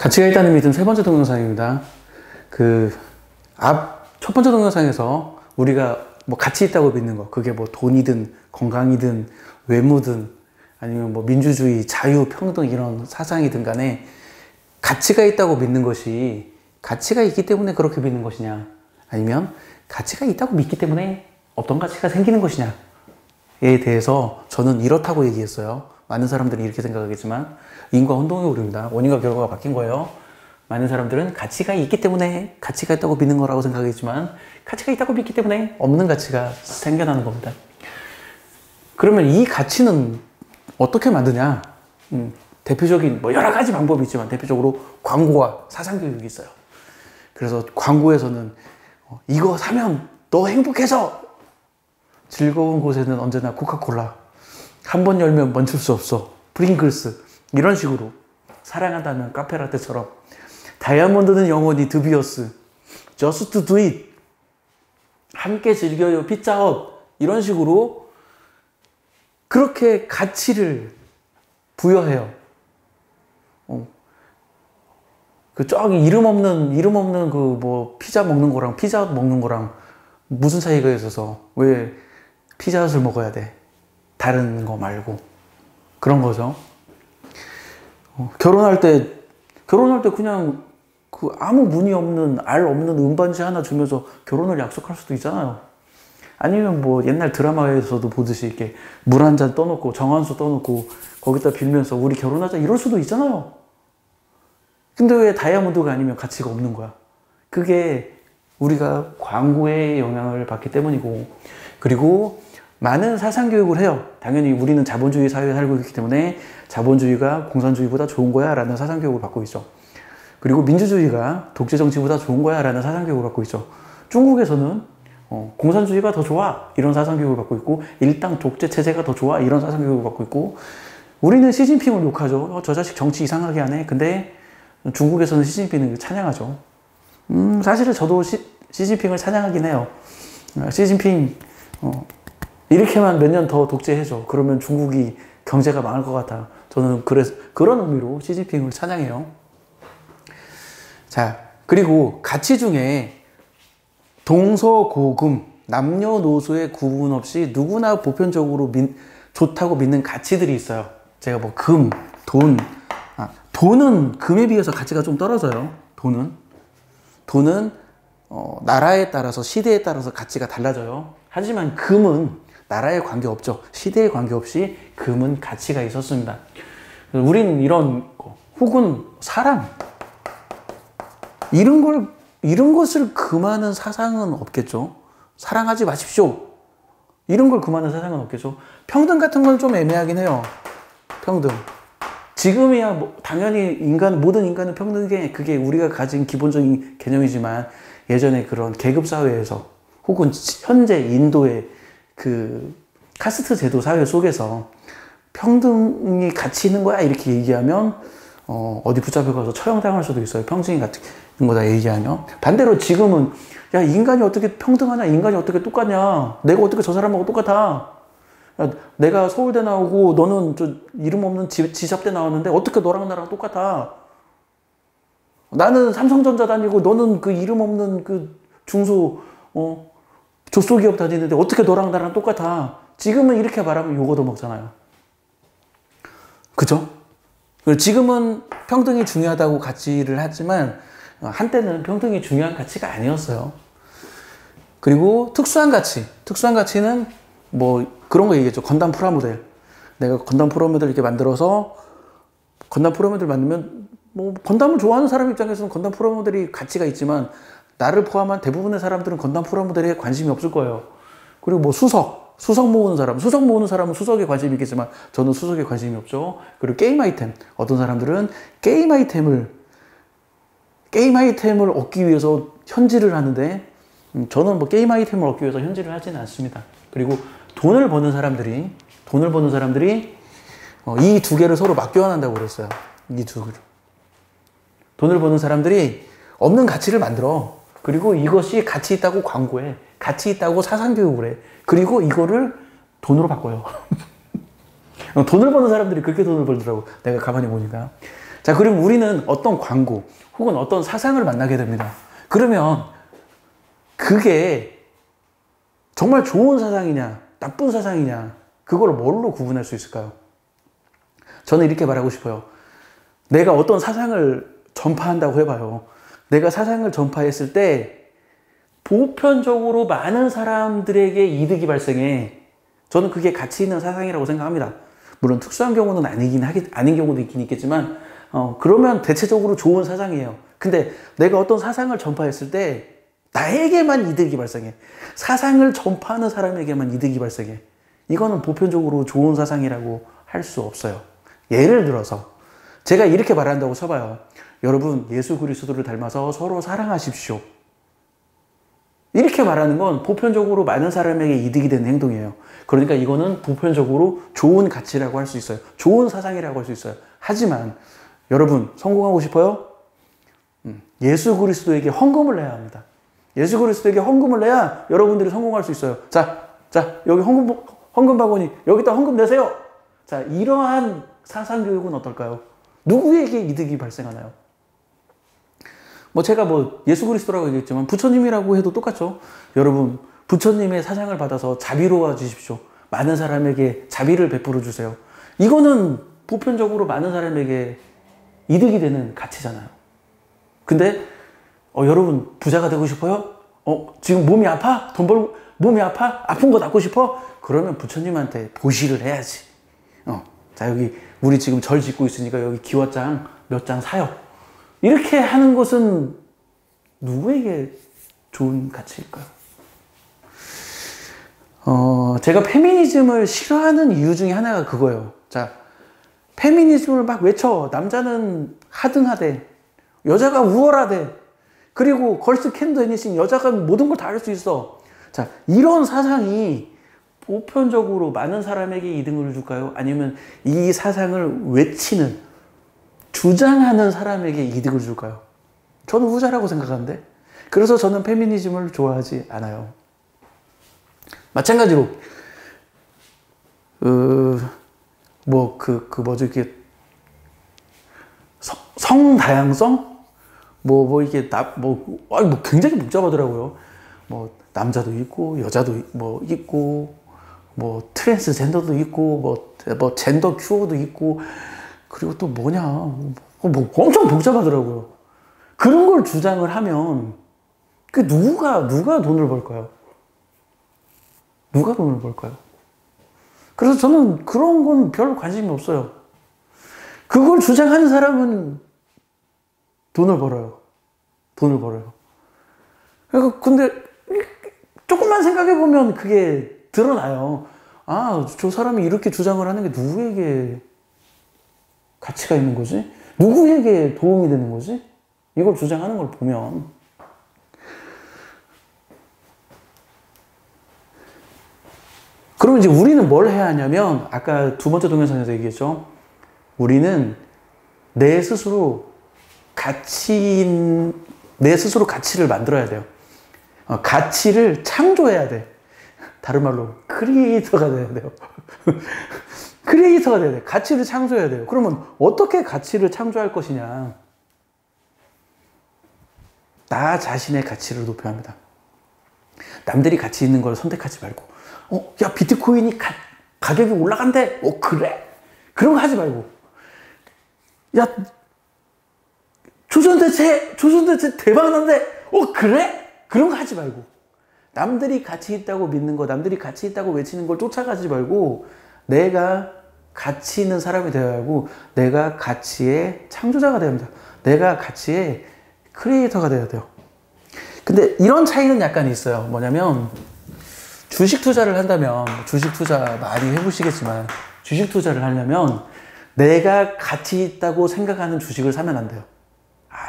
가치가 있다는 믿음 세 번째 동영상입니다. 첫 번째 동영상에서 우리가 뭐 가치 있다고 믿는 거, 그게 뭐 돈이든 건강이든 외모든 아니면 뭐 민주주의, 자유, 평등 이런 사상이든 간에 가치가 있다고 믿는 것이 가치가 있기 때문에 그렇게 믿는 것이냐, 아니면 가치가 있다고 믿기 때문에 어떤 가치가 생기는 것이냐에 대해서 저는 이렇다고 얘기했어요. 많은 사람들이 이렇게 생각하겠지만 인과 혼동의 오류입니다. 원인과 결과가 바뀐 거예요. 많은 사람들은 가치가 있기 때문에 가치가 있다고 믿는 거라고 생각하겠지만 가치가 있다고 믿기 때문에 없는 가치가 생겨나는 겁니다. 그러면 이 가치는 어떻게 만드냐? 대표적인 뭐 여러 가지 방법이 있지만 대표적으로 광고와 사상교육이 있어요. 그래서 광고에서는 이거 사면 너 행복해져! 즐거운 곳에는 언제나 코카콜라, 한 번 열면 멈출 수 없어, 프링글스, 이런 식으로 사랑한다면 카페라떼처럼, 다이아몬드는 영원히 드비어스, just do it, 함께 즐겨요 피자헛, 이런 식으로 그렇게 가치를 부여해요. 저기 이름 없는 그 뭐 피자 먹는 거랑 피자헛 먹는 거랑 무슨 차이가 있어서 왜 피자헛을 먹어야 돼? 다른 거 말고. 그런 거죠. 결혼할 때 그냥 아무 무늬 없는 알 없는 은반지 하나 주면서 결혼을 약속할 수도 있잖아요. 아니면 뭐 옛날 드라마에서도 보듯이 이렇게 물 한 잔 떠놓고 정한수 떠놓고 거기다 빌면서 우리 결혼하자 이럴 수도 있잖아요. 근데 왜 다이아몬드가 아니면 가치가 없는 거야? 그게 우리가 광고의 영향을 받기 때문이고, 그리고 많은 사상교육을 해요. 당연히 우리는 자본주의 사회에 살고 있기 때문에 자본주의가 공산주의보다 좋은 거야 라는 사상교육을 받고 있죠. 그리고 민주주의가 독재정치보다 좋은 거야 라는 사상교육을 받고 있죠. 중국에서는 공산주의가 더 좋아 이런 사상교육을 받고 있고, 일당 독재체제가 더 좋아 이런 사상교육을 받고 있고, 우리는 시진핑을 욕하죠. 저 자식 정치 이상하게 하네. 근데 중국에서는 시진핑을 찬양하죠. 사실은 저도 시진핑을 찬양하긴 해요. 시진핑 이렇게만 몇 년 더 독재해줘. 그러면 중국이 경제가 망할 것 같아. 저는 그런 의미로 시진핑을 찬양해요. 자, 그리고 가치 중에 동서고금, 남녀노소의 구분 없이 누구나 보편적으로 좋다고 믿는 가치들이 있어요. 제가 뭐 금, 돈은 금에 비해서 가치가 좀 떨어져요. 돈은 나라에 따라서 시대에 따라서 가치가 달라져요. 하지만 금은 나라에 관계없죠. 시대에 관계없이 금은 가치가 있었습니다. 우리는 이런 거, 혹은 사랑, 이런 것을 금하는 사상은 없겠죠. 사랑하지 마십시오, 이런 걸 금하는 사상은 없겠죠. 평등 같은 건 좀 애매하긴 해요. 평등, 지금이야 뭐 당연히 모든 인간은 평등해, 그게 우리가 가진 기본적인 개념이지만 예전에 그런 계급사회에서 혹은 현재 인도의 그 카스트 제도 사회 속에서 평등이 가치 있는 거야 이렇게 얘기하면 어디 붙잡혀가서 처형당할 수도 있어요. 평등이 가치 있는 거다 얘기하면. 반대로 지금은 야, 인간이 어떻게 평등하냐, 인간이 어떻게 똑같냐, 내가 어떻게 저 사람하고 똑같아, 야, 내가 서울대 나오고 너는 저 이름 없는 지잡대 나왔는데 어떻게 너랑 나랑 똑같아, 나는 삼성전자 다니고 너는 그 이름 없는 그 조소기업 다니는데 어떻게 너랑 나랑 똑같아. 지금은 이렇게 말하면 욕 얻어먹잖아요. 그죠? 지금은 평등이 중요하다고 가치를 하지만 한때는 평등이 중요한 가치가 아니었어요. 그리고 특수한 가치는 뭐 그런 거 얘기했죠. 건담 프라모델. 내가 건담 프라모델 이렇게 만들어서 건담 프라모델 만들면 뭐 건담을 좋아하는 사람 입장에서는 건담 프라모델이 가치가 있지만 나를 포함한 대부분의 사람들은 건담 프라모델에 관심이 없을 거예요. 그리고 뭐 수석 모으는 사람은 수석에 관심이 있겠지만 저는 수석에 관심이 없죠. 그리고 게임 아이템, 어떤 사람들은 게임 아이템을 얻기 위해서 현질을 하는데 저는 뭐 게임 아이템을 얻기 위해서 현질을 하지는 않습니다. 그리고 돈을 버는 사람들이 이 두 개를 서로 맞교환한다고 그랬어요. 이 두 개를. 돈을 버는 사람들이 없는 가치를 만들어. 그리고 이것이 가치 있다고 광고해. 가치 있다고 사상교육을 해. 그리고 이거를 돈으로 바꿔요. 돈을 버는 사람들이 그렇게 돈을 벌더라고. 내가 가만히 보니까. 자, 그럼 우리는 어떤 광고 혹은 어떤 사상을 만나게 됩니다. 그러면 그게 정말 좋은 사상이냐, 나쁜 사상이냐, 그걸 뭘로 구분할 수 있을까요? 저는 이렇게 말하고 싶어요. 내가 어떤 사상을 전파한다고 해봐요. 내가 사상을 전파했을 때 보편적으로 많은 사람들에게 이득이 발생해. 저는 그게 가치 있는 사상이라고 생각합니다. 물론 특수한 경우는 아닌 경우도 있긴 있겠지만, 그러면 대체적으로 좋은 사상이에요. 근데 내가 어떤 사상을 전파했을 때 나에게만 이득이 발생해. 사상을 전파하는 사람에게만 이득이 발생해. 이거는 보편적으로 좋은 사상이라고 할 수 없어요. 예를 들어서 제가 이렇게 말한다고 쳐봐요. 여러분, 예수 그리스도를 닮아서 서로 사랑하십시오. 이렇게 말하는 건 보편적으로 많은 사람에게 이득이 되는 행동이에요. 그러니까 이거는 보편적으로 좋은 가치라고 할 수 있어요. 좋은 사상이라고 할 수 있어요. 하지만 여러분, 성공하고 싶어요? 예수 그리스도에게 헌금을 내야 합니다. 예수 그리스도에게 헌금을 내야 여러분들이 성공할 수 있어요. 자, 여기 헌금 바구니, 여기다 헌금 내세요. 자, 이러한 사상 교육은 어떨까요? 누구에게 이득이 발생하나요? 제가 예수 그리스도라고 얘기했지만 부처님이라고 해도 똑같죠. 여러분, 부처님의 사상을 받아서 자비로워 주십시오. 많은 사람에게 자비를 베풀어 주세요. 이거는 보편적으로 많은 사람에게 이득이 되는 가치잖아요. 근데 여러분, 부자가 되고 싶어요? 지금 몸이 아파? 몸이 아파? 아픈 거 낫고 싶어? 그러면 부처님한테 보시를 해야지. 자, 여기 우리 지금 절 짓고 있으니까 여기 기와장 몇 장 사요. 이렇게 하는 것은 누구에게 좋은 가치일까요? 제가 페미니즘을 싫어하는 이유 중에 하나가 그거예요. 자, 페미니즘을 막 외쳐. 남자는 하등하대. 여자가 우월하대. 그리고 걸스 캔 도 애니싱, 여자가 모든 걸 다 할 수 있어. 자, 이런 사상이 보편적으로 많은 사람에게 이득을 줄까요? 아니면 이 사상을 외치는, 주장하는 사람에게 이득을 줄까요? 저는 후자라고 생각하는데, 그래서 저는 페미니즘을 좋아하지 않아요. 마찬가지로 이게 성다양성? 이게 굉장히 복잡하더라고요. 남자도 있고 여자도 있고 트랜스젠더도 있고 젠더 큐어도 있고, 그리고 또 엄청 복잡하더라고요. 그런 걸 주장을 하면 누가 돈을 벌까요? 누가 돈을 벌까요? 그래서 저는 그런 건 별로 관심이 없어요. 그걸 주장하는 사람은 돈을 벌어요. 근데 조금만 생각해보면 그게 드러나요. 아, 저 사람이 이렇게 주장을 하는 게 누구에게 가치가 있는 거지? 누구에게 도움이 되는 거지? 이걸 주장하는 걸 보면. 그럼 이제 우리는 뭘 해야 하냐면, 아까 두 번째 동영상에서 얘기했죠. 우리는 내 스스로 가치를 만들어야 돼요. 가치를 창조해야 돼. 다른 말로 크리에이터가 돼야 돼요. 크리에이터가 돼야 돼. 가치를 창조해야 돼요. 그러면 어떻게 가치를 창조할 것이냐? 나 자신의 가치를 높여야 합니다. 남들이 가치 있는 걸 선택하지 말고, 야, 비트코인이 가격이 올라간대. 그래? 그런 거 하지 말고, 야, 조선대체 대박난대. 그래? 그런 거 하지 말고, 남들이 가치 있다고 믿는 거, 남들이 가치 있다고 외치는 걸 쫓아가지 말고, 내가 가치 있는 사람이 되어야 하고, 내가 가치의 창조자가 되어야 합니다. 내가 가치의 크리에이터가 되어야 돼요. 근데 이런 차이는 약간 있어요. 뭐냐면, 주식 투자를 한다면, 주식 투자 많이 해보시겠지만, 주식 투자를 하려면 내가 가치 있다고 생각하는 주식을 사면 안 돼요.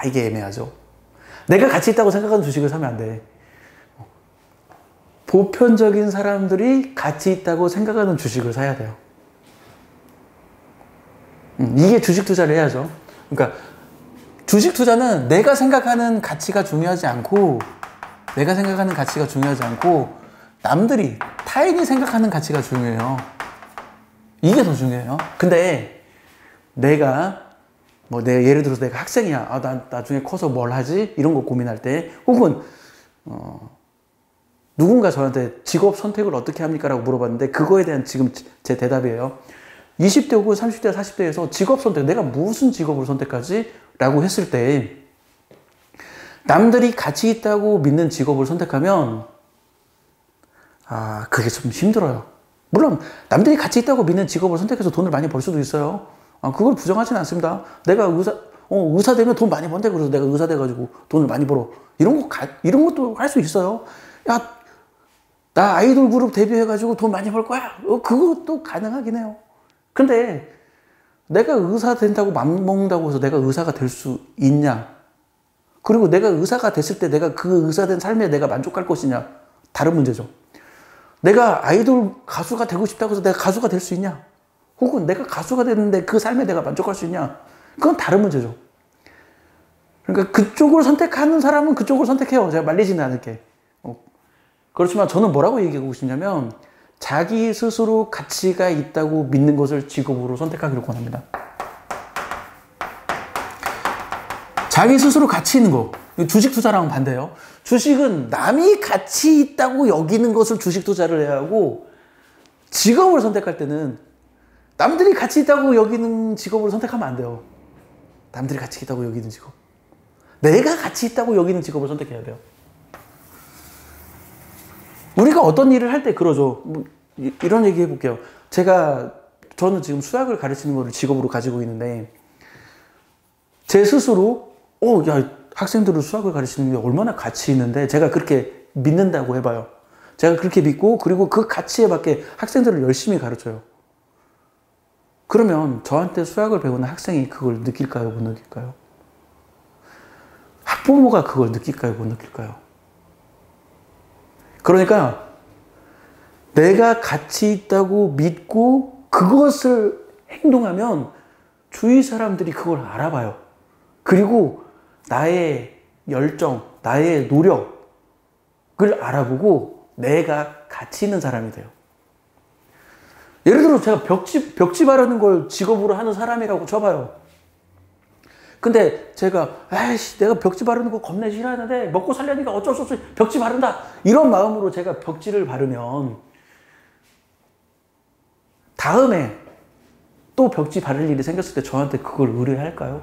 이게 애매하죠. 내가 가치 있다고 생각하는 주식을 사면 안 돼. 보편적인 사람들이 가치 있다고 생각하는 주식을 사야 돼요. 이게 주식 투자를 해야죠. 그러니까 주식 투자는 내가 생각하는 가치가 중요하지 않고, 남들이, 타인이 생각하는 가치가 중요해요. 이게 더 중요해요. 근데 내가 뭐 내가 예를 들어서 내가 학생이야. 아, 난 나중에 커서 뭘 하지? 이런 거 고민할 때, 혹은 누군가 저한테 직업 선택을 어떻게 합니까? 라고 물어봤는데 그거에 대한 지금 제 대답이에요. 20대 혹은 30대, 40대에서 직업 선택, 내가 무슨 직업을 선택하지? 라고 했을 때 남들이 가치 있다고 믿는 직업을 선택하면 그게 좀 힘들어요. 물론 남들이 가치 있다고 믿는 직업을 선택해서 돈을 많이 벌 수도 있어요. 그걸 부정하지는 않습니다. 내가 의사 되면 돈 많이 번대. 그래서 내가 의사 돼가지고 돈을 많이 벌어. 이런 것도 할 수 있어요. 야, 나 아이돌 그룹 데뷔해가지고 돈 많이 벌 거야. 그것도 가능하긴 해요. 근데 내가 의사 된다고 맘먹는다고 해서 내가 의사가 될 수 있냐? 그리고 내가 의사가 됐을 때 내가 그 의사된 삶에 내가 만족할 것이냐? 다른 문제죠. 내가 아이돌 가수가 되고 싶다고 해서 내가 가수가 될 수 있냐? 혹은 내가 가수가 됐는데 그 삶에 내가 만족할 수 있냐? 그건 다른 문제죠. 그러니까 그쪽을 선택하는 사람은 그쪽을 선택해요. 제가 말리지는 않을게. 그렇지만 저는 뭐라고 얘기하고 싶냐면 자기 스스로 가치가 있다고 믿는 것을 직업으로 선택하기를 권합니다. 자기 스스로 가치 있는 거. 주식 투자랑은 반대예요. 주식은 남이 가치 있다고 여기는 것을 주식 투자를 해야 하고, 직업을 선택할 때는 남들이 가치 있다고 여기는 직업을 선택하면 안 돼요. 남들이 가치 있다고 여기는 직업. 내가 가치 있다고 여기는 직업을 선택해야 돼요. 우리가 어떤 일을 할 때 그러죠. 이런 얘기 해볼게요. 저는 지금 수학을 가르치는 거를 직업으로 가지고 있는데, 제 스스로, 야, 학생들을 수학을 가르치는 게 얼마나 가치 있는데, 제가 그렇게 믿는다고 해봐요. 제가 그렇게 믿고, 그리고 그 가치에 맞게 학생들을 열심히 가르쳐요. 그러면 저한테 수학을 배우는 학생이 그걸 느낄까요? 못 느낄까요? 학부모가 그걸 느낄까요? 못 느낄까요? 그러니까 내가 가치 있다고 믿고 그것을 행동하면 주위 사람들이 그걸 알아봐요. 그리고 나의 열정, 나의 노력을 알아보고 내가 가치 있는 사람이 돼요. 예를 들어 제가 벽지 바르는 걸 직업으로 하는 사람이라고 쳐봐요. 근데 제가 내가 벽지 바르는 거 겁나 싫어하는데 먹고 살려니까 어쩔 수 없이 벽지 바른다. 이런 마음으로 제가 벽지를 바르면 다음에 또 벽지 바를 일이 생겼을 때 저한테 그걸 의뢰할까요?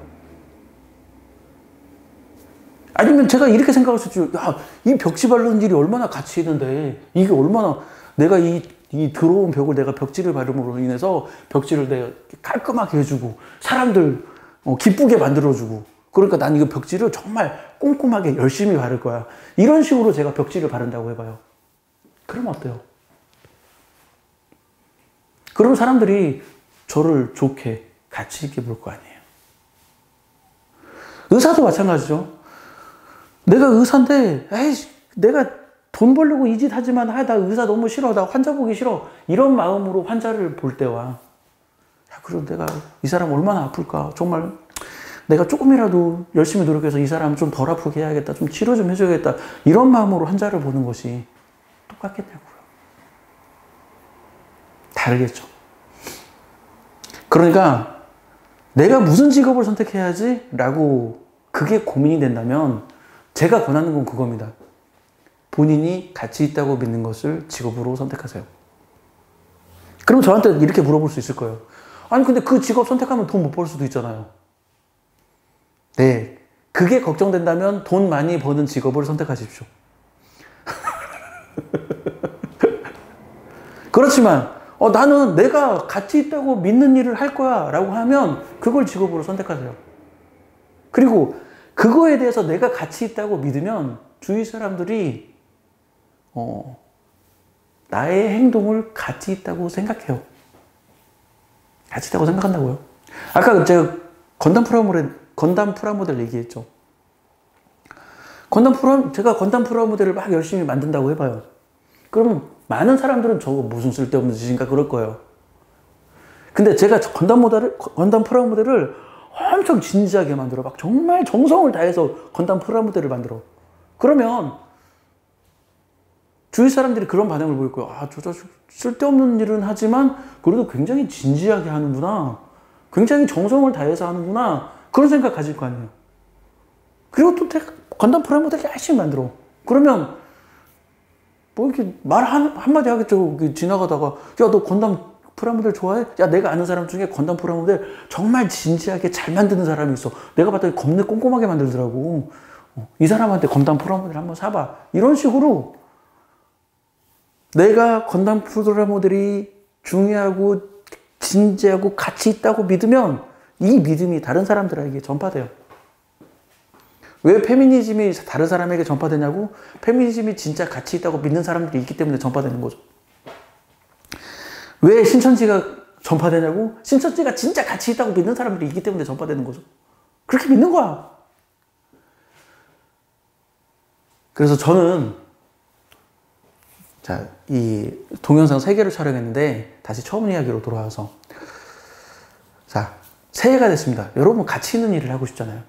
아니면 제가 이렇게 생각할 수 있죠. 야, 이 벽지 바르는 일이 얼마나 가치 있는데, 이게 얼마나 내가 이 더러운 벽을 내가 벽지를 바름으로 인해서 벽지를 내가 깔끔하게 해주고 사람들 기쁘게 만들어주고, 그러니까 난 이거 벽지를 정말 꼼꼼하게 열심히 바를 거야. 이런 식으로 제가 벽지를 바른다고 해봐요. 그러면 어때요? 그럼 사람들이 저를 좋게 가치 있게 볼 거 아니에요. 의사도 마찬가지죠. 내가 의사인데 내가 돈 벌려고 이 짓 하지만 나 의사 너무 싫어. 나 환자 보기 싫어. 이런 마음으로 환자를 볼 때와, 그럼 내가 이 사람 얼마나 아플까? 정말 내가 조금이라도 열심히 노력해서 이 사람 좀 덜 아프게 해야겠다. 좀 치료 좀 해줘야겠다. 이런 마음으로 환자를 보는 것이 똑같겠냐고요. 다르겠죠. 그러니까 내가 무슨 직업을 선택해야지? 라고 그게 고민이 된다면 제가 권하는 건 그겁니다. 본인이 가치 있다고 믿는 것을 직업으로 선택하세요. 그럼 저한테 이렇게 물어볼 수 있을 거예요. 아니 근데 그 직업 선택하면 돈 못 벌 수도 있잖아요. 네, 그게 걱정된다면 돈 많이 버는 직업을 선택하십시오. 그렇지만 나는 내가 가치 있다고 믿는 일을 할 거야 라고 하면 그걸 직업으로 선택하세요. 그리고 그거에 대해서 내가 가치 있다고 믿으면 주위 사람들이 나의 행동을 가치 있다고 생각해요. 가치 있다고 생각한다고요. 아까 제가 건담 프라모델 얘기했죠. 제가 건담 프라모델을 막 열심히 만든다고 해봐요. 그러면 많은 사람들은 저거 무슨 쓸데없는 짓인가 그럴 거예요. 근데 제가 건담 프라모델을 엄청 진지하게 만들어. 막 정말 정성을 다해서 건담 프라모델을 만들어. 그러면 주위 사람들이 그런 반응을 보일 거예요. 저 자식 쓸데없는 일은 하지만 그래도 굉장히 진지하게 하는구나. 굉장히 정성을 다해서 하는구나. 그런 생각 가질 거 아니에요. 그리고 또 내가 건담 프라모델 열심히 만들어. 그러면 뭐 이렇게 말 한마디 하겠죠. 지나가다가 야, 너 건담 프라모델 좋아해? 야, 내가 아는 사람 중에 건담 프라모델 정말 진지하게 잘 만드는 사람이 있어. 내가 봤더니 겁내 꼼꼼하게 만들더라고. 이 사람한테 건담 프라모델 한번 사봐. 이런 식으로 내가 건담 프라모델이 중요하고 진지하고 가치 있다고 믿으면 이 믿음이 다른 사람들에게 전파돼요. 왜 페미니즘이 다른 사람에게 전파되냐고? 페미니즘이 진짜 가치 있다고 믿는 사람들이 있기 때문에 전파되는 거죠. 왜 신천지가 전파되냐고? 신천지가 진짜 가치 있다고 믿는 사람들이 있기 때문에 전파되는 거죠. 그렇게 믿는 거야. 그래서 저는 자, 이 동영상 3개를 촬영했는데 다시 처음 이야기로 돌아와서 자, 새해가 됐습니다. 여러분 가치 있는 일을 하고 싶잖아요.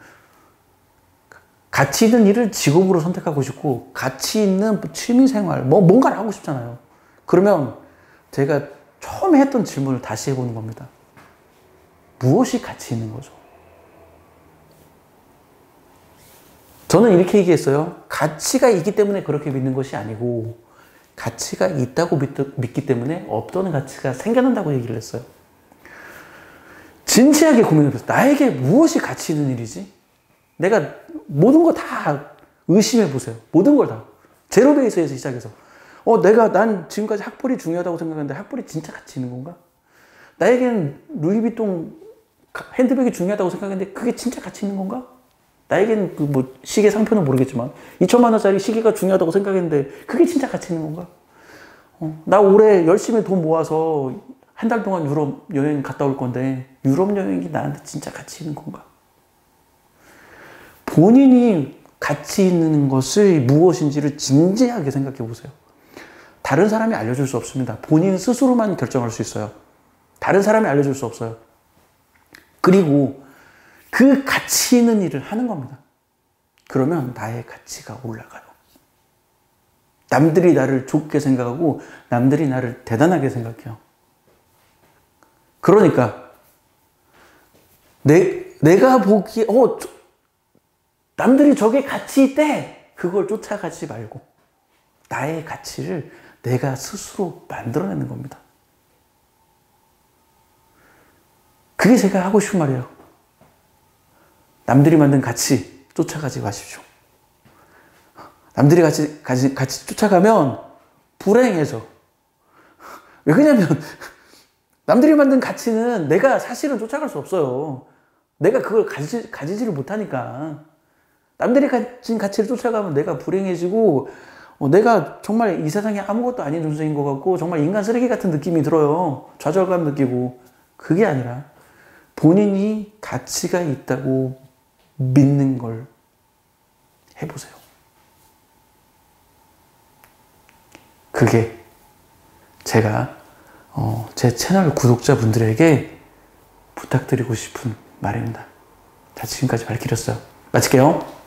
가치 있는 일을 직업으로 선택하고 싶고 가치 있는 취미생활 뭔가를 하고 싶잖아요. 그러면 제가 처음에 했던 질문을 다시 해보는 겁니다. 무엇이 가치 있는 거죠? 저는 이렇게 얘기했어요. 가치가 있기 때문에 그렇게 믿는 것이 아니고 가치가 있다고 믿기 때문에 없던 가치가 생겨난다고 얘기를 했어요. 진지하게 고민해봤어요. 나에게 무엇이 가치 있는 일이지? 내가 모든 거 다 의심해보세요. 모든 걸 다. 제로 베이스에서 시작해서. 난 지금까지 학벌이 중요하다고 생각했는데 학벌이 진짜 가치 있는 건가? 나에겐 루이비통 핸드백이 중요하다고 생각했는데 그게 진짜 가치 있는 건가? 나에겐 시계 상표는 모르겠지만 2천만 원짜리 시계가 중요하다고 생각했는데 그게 진짜 가치 있는 건가? 나 올해 열심히 돈 모아서 한 달 동안 유럽 여행 갔다 올 건데 유럽 여행이 나한테 진짜 가치 있는 건가? 본인이 가치 있는 것이 무엇인지를 진지하게 생각해 보세요. 다른 사람이 알려줄 수 없습니다. 본인 스스로만 결정할 수 있어요. 다른 사람이 알려줄 수 없어요. 그리고 그 가치 있는 일을 하는 겁니다. 그러면 나의 가치가 올라가요. 남들이 나를 좋게 생각하고 남들이 나를 대단하게 생각해요. 그러니까 내가 보기에 남들이 저게 가치 있대. 그걸 쫓아가지 말고 나의 가치를 내가 스스로 만들어내는 겁니다. 그게 제가 하고 싶은 말이에요. 남들이 만든 가치 쫓아가지 마십시오. 남들이 같이 쫓아가면 불행해져. 왜 그러냐면 남들이 만든 가치는 내가 사실은 쫓아갈 수 없어요. 내가 그걸 가지지를 못하니까. 남들이 가진 가치를 쫓아가면 내가 불행해지고 내가 정말 이 세상에 아무것도 아닌 존재인 것 같고 정말 인간 쓰레기 같은 느낌이 들어요. 좌절감 느끼고. 그게 아니라 본인이 가치가 있다고 믿는 걸 해보세요. 그게 제가 제 채널 구독자분들에게 부탁드리고 싶은 말입니다. 자, 지금까지 발길이었어요. 마칠게요.